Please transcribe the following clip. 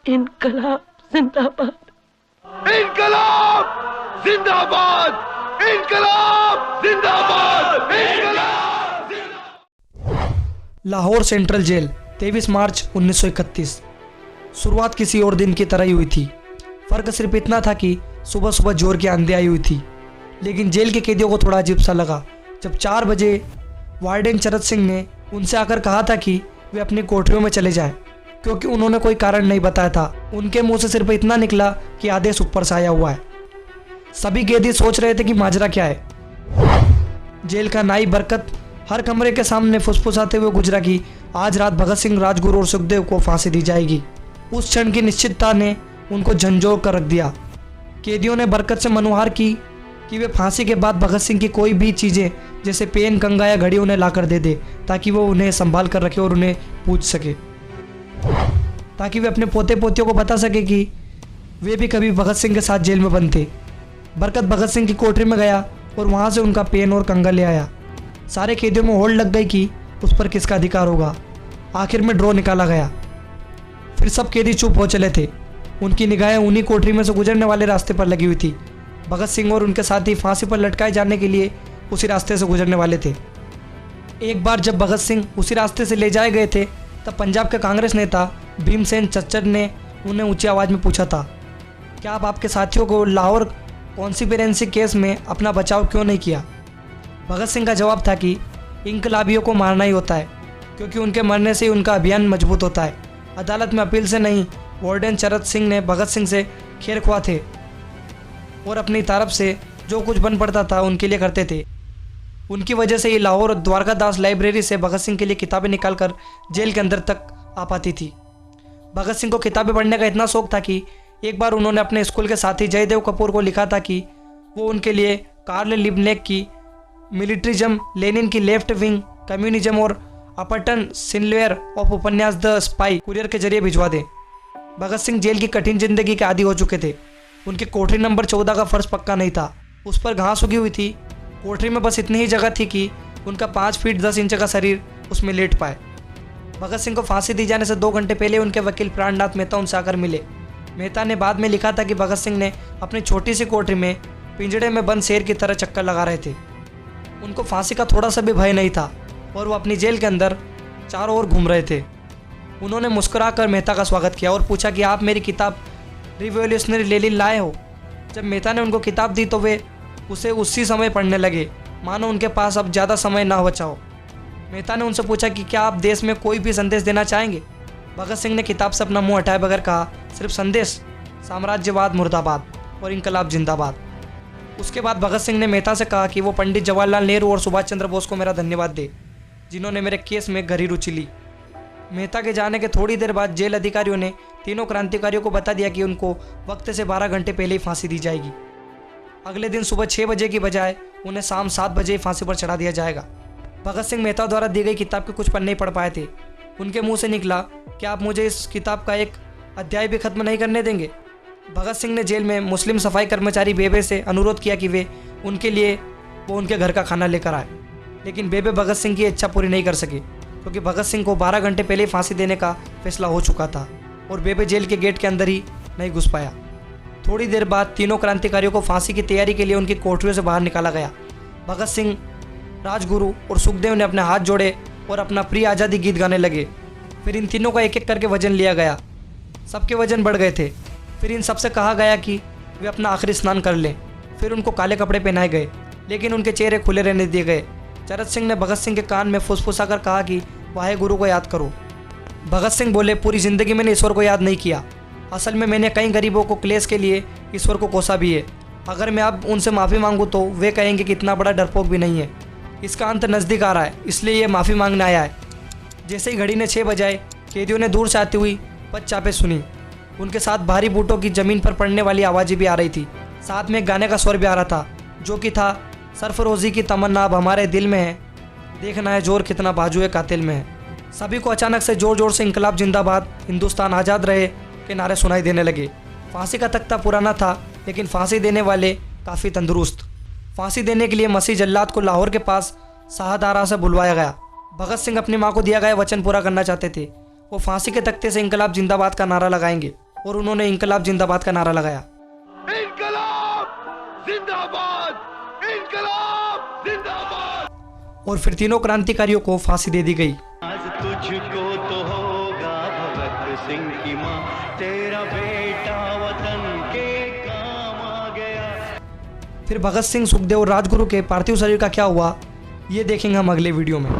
इनकलाब जिंदाबाद। इनकलाब जिंदाबाद। इनकलाब जिंदाबाद। इनकलाब जिंदाबाद। लाहौर सेंट्रल जेल 23 मार्च 1931। शुरुआत किसी और दिन की तरह ही हुई थी। फ़र्क सिर्फ इतना था कि सुबह सुबह जोर की आंधी आई हुई थी। लेकिन जेल के कैदियों को थोड़ा अजीब सा लगा जब 4 बजे वार्डन चरत सिंह ने उनसे आकर कहा था कि वे अपनी कोठरियों में चले जाएं, क्योंकि उन्होंने कोई कारण नहीं बताया था। उनके मुंह से सिर्फ इतना निकला कि आदेश ऊपर से आया हुआ है। सभी कैदी सोच रहे थे कि माजरा क्या है। जेल का नाई बरकत हर कमरे के सामने फुसफुसाते हुए गुजरा कि आज रात भगत सिंह, राजगुरु और सुखदेव को फांसी दी जाएगी। उस क्षण की निश्चितता ने उनको झंझोड़ कर रख दिया। कैदियों ने बरकत से मनुहार की कि वे फांसी के बाद भगत सिंह की कोई भी चीज़ें जैसे पेन, कंघा या घड़ी उन्हें लाकर दे दे, ताकि वो उन्हें संभाल कर रखे और उन्हें पूछ सके, ताकि वे अपने पोते पोतियों को बता सके कि वे भी कभी भगत सिंह के साथ जेल में बंद थे। बरकत भगत सिंह की कोठरी में गया और वहाँ से उनका पेन और कंघा ले आया। सारे कैदियों में होड़ लग गई कि उस पर किसका अधिकार होगा। आखिर में ड्रॉ निकाला गया। फिर सब कैदी चुप हो चले थे। उनकी निगाहें उन्हीं कोठरी में से गुजरने वाले रास्ते पर लगी हुई थी। भगत सिंह और उनके साथी फांसी पर लटकाए जाने के लिए उसी रास्ते से गुजरने वाले थे। एक बार जब भगत सिंह उसी रास्ते से ले जाए गए थे तब पंजाब के कांग्रेस नेता भीमसेन चच्चर ने उन्हें ऊंची आवाज़ में पूछा था, क्या आप आपके साथियों को लाहौर कॉन्स्पिरेंसी केस में अपना बचाव क्यों नहीं किया? भगत सिंह का जवाब था कि इनकलाबियों को मारना ही होता है, क्योंकि उनके मरने से ही उनका अभियान मजबूत होता है। अदालत में अपील से नहीं, वार्डन चरत सिंह ने भगत सिंह से खेर खुआ थे और अपनी तरफ से जो कुछ बन पड़ता था उनके लिए करते थे। उनकी वजह से ये लाहौर और द्वारकादास लाइब्रेरी से भगत सिंह के लिए किताबें निकालकर जेल के अंदर तक आ पाती थी। भगत सिंह को किताबें पढ़ने का इतना शौक था कि एक बार उन्होंने अपने स्कूल के साथी जयदेव कपूर को लिखा था कि वो उनके लिए कार्ल लिबनेक की मिलिट्रिज्म, लेनिन की लेफ्ट विंग कम्युनिज्म और अपटन सिनलेयर ऑफ उपन्यास द स्पाई कुरियर के जरिए भिजवा दें। भगत सिंह जेल की कठिन जिंदगी के आदी हो चुके थे। उनके कोठरी नंबर 14 का फर्श पक्का नहीं था, उस पर घास उगी हुई थी। कोठरी में बस इतनी ही जगह थी कि उनका 5 फीट 10 इंच का शरीर उसमें लेट पाए। भगत सिंह को फांसी दी जाने से 2 घंटे पहले उनके वकील प्राणनाथ मेहता उनसे आकर मिले। मेहता ने बाद में लिखा था कि भगत सिंह ने अपनी छोटी सी कोठरी में पिंजड़े में बंद शेर की तरह चक्कर लगा रहे थे। उनको फांसी का थोड़ा सा भी भय नहीं था और वो अपनी जेल के अंदर चारों ओर घूम रहे थे। उन्होंने मुस्कुराकर मेहता का स्वागत किया और पूछा कि आप मेरी किताब रिवॉल्यूशनरी लेनिन लाए हो। जब मेहता ने उनको किताब दी तो वे उसे उसी समय पढ़ने लगे, मानो उनके पास अब ज़्यादा समय ना बचा हो। मेहता ने उनसे पूछा कि क्या आप देश में कोई भी संदेश देना चाहेंगे? भगत सिंह ने किताब से अपना मुंह हटाए बगैर कहा, सिर्फ संदेश, साम्राज्यवाद मुर्दाबाद और इनकलाब जिंदाबाद। उसके बाद भगत सिंह ने मेहता से कहा कि वो पंडित जवाहरलाल नेहरू और सुभाष चंद्र बोस को मेरा धन्यवाद दे, जिन्होंने मेरे केस में गहरी रुचि ली। मेहता के जाने के थोड़ी देर बाद जेल अधिकारियों ने तीनों क्रांतिकारियों को बता दिया कि उनको वक्त से 12 घंटे पहले ही फांसी दी जाएगी। अगले दिन सुबह 6 बजे की बजाय उन्हें शाम 7 बजे ही फांसी पर चढ़ा दिया जाएगा। भगत सिंह मेहता द्वारा दी गई किताब के कुछ पन्ने ही पढ़ पाए थे। उनके मुंह से निकला, क्या आप मुझे इस किताब का एक अध्याय भी खत्म नहीं करने देंगे? भगत सिंह ने जेल में मुस्लिम सफाई कर्मचारी बेबे से अनुरोध किया कि वे उनके घर का खाना लेकर आए, लेकिन बेबे भगत सिंह की इच्छा पूरी नहीं कर सके, क्योंकि भगत सिंह को 12 घंटे पहले फांसी देने का फैसला हो चुका था और बेबे जेल के गेट के अंदर ही नहीं घुस पाया। थोड़ी देर बाद तीनों क्रांतिकारियों को फांसी की तैयारी के लिए उनकी कोठरियों से बाहर निकाला गया। भगत सिंह, राजगुरु और सुखदेव ने अपने हाथ जोड़े और अपना प्रिय आज़ादी गीत गाने लगे। फिर इन तीनों का एक एक करके वजन लिया गया। सबके वजन बढ़ गए थे। फिर इन सबसे कहा गया कि वे अपना आखिरी स्नान कर लें। फिर उनको काले कपड़े पहनाए गए, लेकिन उनके चेहरे खुले रहने दिए गए। चरत सिंह ने भगत सिंह के कान में फुसफुसाकर कहा कि वाहे गुरु को याद करो। भगत सिंह बोले, पूरी ज़िंदगी मैंने ईश्वर को याद नहीं किया। असल में मैंने कई गरीबों को क्लेश के लिए ईश्वर को कोसा भी है। अगर मैं अब उनसे माफ़ी मांगूँ तो वे कहेंगे कि इतना बड़ा डरपोक भी नहीं है। इसका अंत नज़दीक आ रहा है, इसलिए ये माफ़ी मांगने आया है। जैसे ही घड़ी ने 6 बजाए, कैदियों ने दूर से आती हुई पदचापें सुनी। उनके साथ भारी बूटों की ज़मीन पर पड़ने वाली आवाज़ें भी आ रही थी। साथ में एक गाने का स्वर भी आ रहा था, जो कि था, सरफरोज़ी की तमन्ना अब हमारे दिल में है, देखना है जोर कितना बाजुए कातिल में है। सभी को अचानक से जोर जोर से इनकलाब जिंदाबाद, हिंदुस्तान आज़ाद रहे के नारे सुनाई देने लगे। फांसी का तख्ता पुराना था, लेकिन फांसी देने वाले काफ़ी तंदुरुस्त। फांसी देने के लिए मसीह जल्लाद को लाहौर के पास शाहदारा से बुलवाया गया। भगत सिंह अपनी मां को दिया गया वचन पूरा करना चाहते थे। वो फांसी के तख्ते से इनकलाब जिंदाबाद का नारा लगाएंगे। और उन्होंने इंकलाब जिंदाबाद का नारा लगाया। इनकलाब जिंदाबाद, इनकलाब जिंदाबाद। और फिर तीनों क्रांतिकारियों को फांसी दे दी गई। आज तुझको तो होगा भगत सिंह की मां, तेरा बेटा वतन के काम आ गया। फिर भगत सिंह, सुखदेव और राजगुरु के पार्थिव शरीर का क्या हुआ, ये देखेंगे हम अगले वीडियो में।